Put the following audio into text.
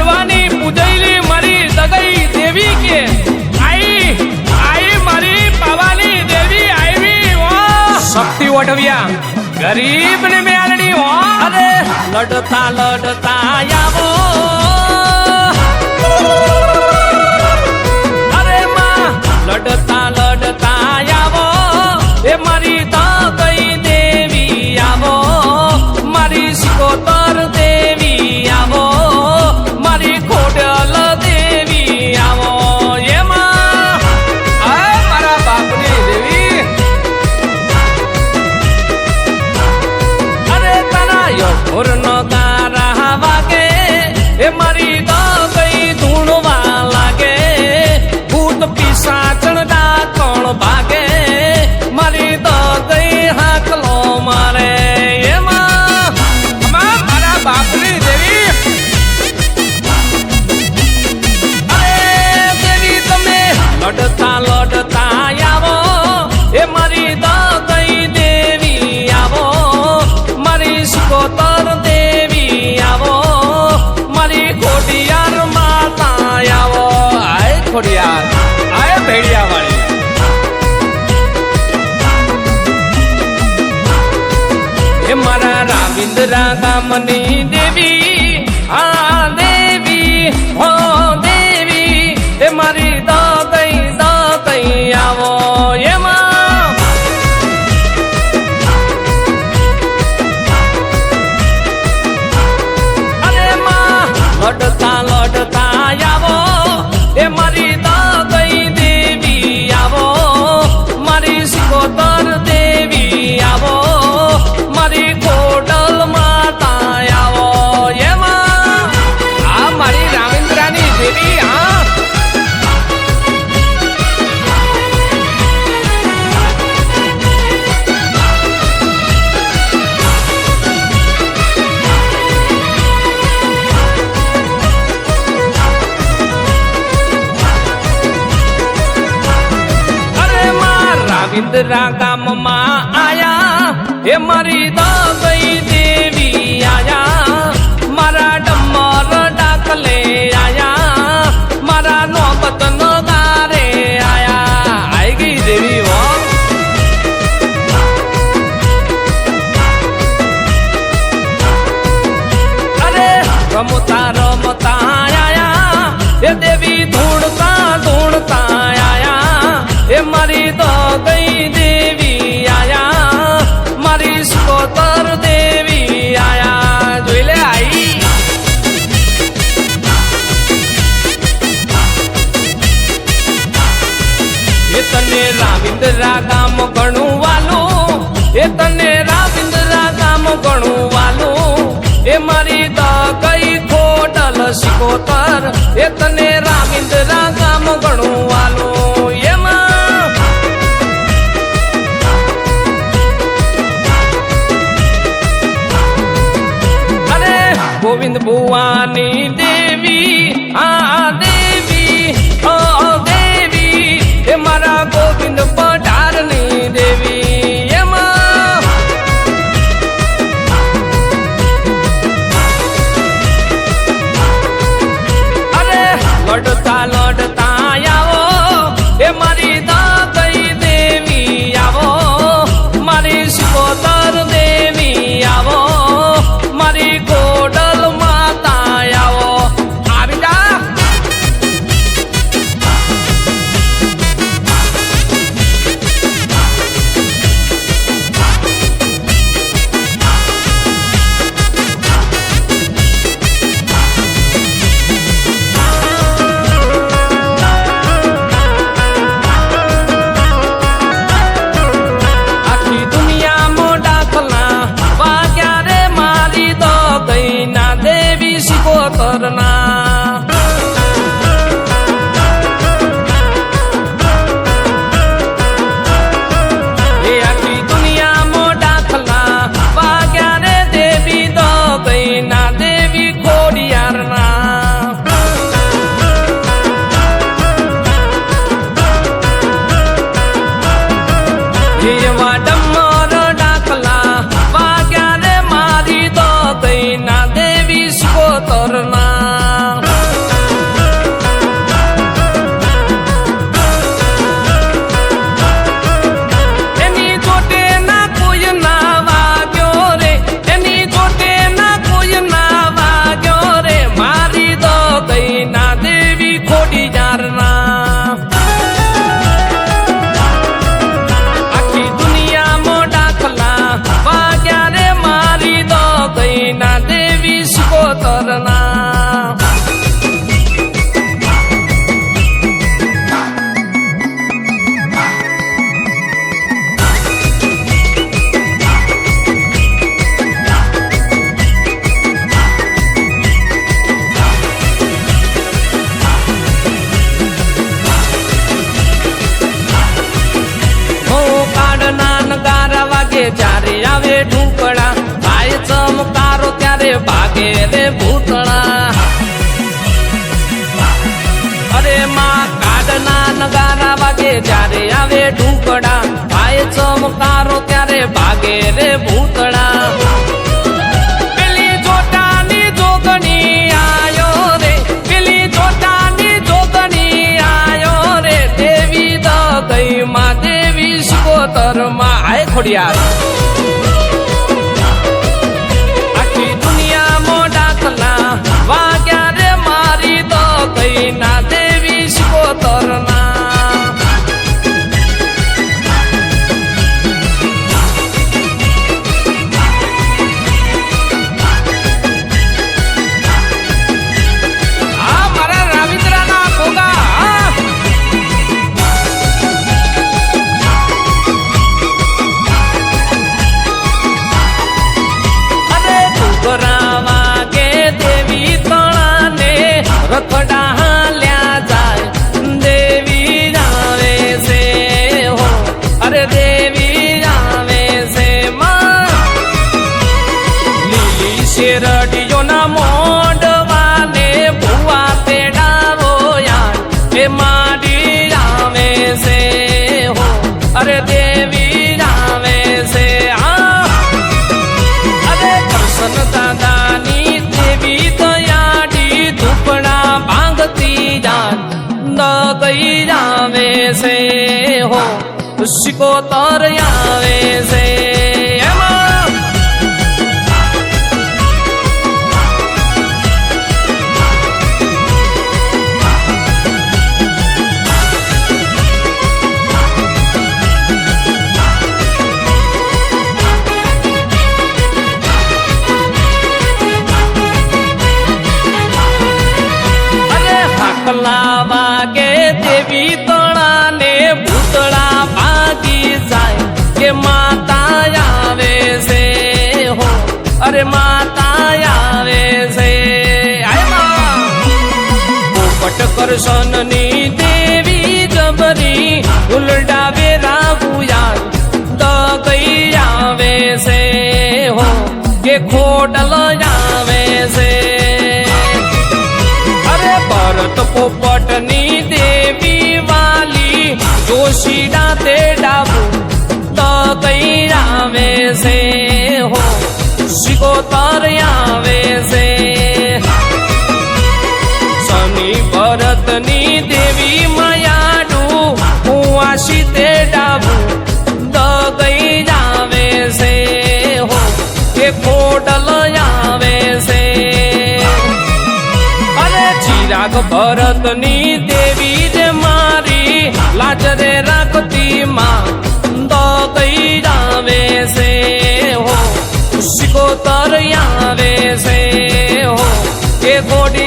લડવાની પૂજેલી મારી દગઈ દેવી કે આઈ મારી પાવાની દેવી આવી ઓ શક્તિ ઓઢવ્યા ગરીબ ને મેલડી ઓ અરે લડતા લડતા આવો અરે માં લડતા લડતા આવો એ મારી દગઈ દેવી આવો મારી સિકોતર દેવી આવો મારી ખોડલ દેવી આવો એમાં મારા બાપની દેવી અરે તારા યપુર નો તારા વાગે એ મારી દગઈ ધૂણવા લાગે ભૂત પિશાચણ ડાકણ ભાગે મારી દગઈ હાકલો મારે એમાં મારા બાપની દેવી અરે દેવી તમે લડતા લડતા આવો એ મારી દગઈ દેવી આવો મારી સિકોતર દેવી આવો મારી ખોડિયાર માતા આવો આય ખોડિયાર આય ભેડિયા વાળી એ મારા રાવિન્દ્રા ગામની દેવી આ દેવી હો દેવી એ મારી દગઈ આવો એમાં અરે માં લડતા લડતા આવો એ મારી દગઈ દેવી આવો મારી સિકોતર દેવી આવો મારી ખોડલ માતા આવો એમાં આ મારી રાવિન્દ્રાની દેવી હા રાવિન્દ્રા ગામમાં આયા એ મારી દગઈ દેવી આયા મારા ડમર ડાકલે આયા મારા નોબત નગારે આયા આઈ ગઈ દેવી હો અરે રમતા રમતા આયા એ દેવી ધૂણતા ધૂણતા આયા એ મારી દગઈ દેવી આયા મારી સિકોતર દેવી આયા જોઈ લે આઈ એ તને રાવિન્દ્રા ગામ ઘણું વાલું એ તને રાવિન્દ્રા ગામ ઘણું વાલું એ મારી દગઈ ખોડલ સિકોતર એ તને રાવિન્દ્રા ગામ ઘણું વાલું એમાં અરે ગોવિંદ ભુવાની દેવી આ દેવી ઓ દેવી એ મારા ગોવિંદ પઢારની દેવી એમાં અરે લડતા લડતા આવો એ મારી દગઈ દેવી આવો મારી સિકોતર દેવી આવો મારી ખોડલ માતા આવો આવી જા શિકોતરના જ્યારે આવે ઢૂંકડા થાય ચમકારો ત્યારે ભાગે રે ભૂતળા અરે માં કાડના નગારા વાગે જ્યારે આવે ઢૂંકડા થાય ચમકારો ત્યારે ભાગે રે ભૂતળા પેલી જોટાની જોગણી આયો રે પેલી જોટાની જોગણી આયો રે દેવી દગઈ માં દેવી શિકોતર માં આય ખોડિયાર આખી દુનિયામાં ડાકલા વાગ્યા રે મારી તો કઈ ના દેવી શિકોતરના આ મારા રાવિન્દ્રના ભોગા વાગે દેવી તણાને રખડા હાલ્યા જાય દેવી આવે છે હો અરે દેવી આવે છે માં લીલી શેરડીઓના મોડવાને ભુવા તેડાવો યાર એ માડી આવે છે હો અરે દેવી આવે છે દાદાની દેવી દયાડી ધૂપડા ભાંગતી જાન દગઈ આવે છે હો શિકોતર આવે છે એમાં વાગે દેવી તણાને ભૂતળા ભાગી જાય કે માતા આવે છે હો અરે માતા આવે છે પોપટ કરશનની દેવી જબરી ઉલડાવે રાગુયાર દગઈ આવે છે હો કે ખોડલ આવે છે ભરત પોપટની દેવી વાલી જોશીડા તે ડાબુ દગઈ આવે છે હો શિકોતર આવે છે શનિ ભરતની દેવી માયાડુ કુવાસી તે ડાબુ દગઈ આવે છે હો કે ખોડલ આવે છે ચિરાગ ભરતની દેવી જે મારી લાજ રે રાખતી માં દગઈ આવે છે હો શિકોતર આવે છે હો કે ગોડી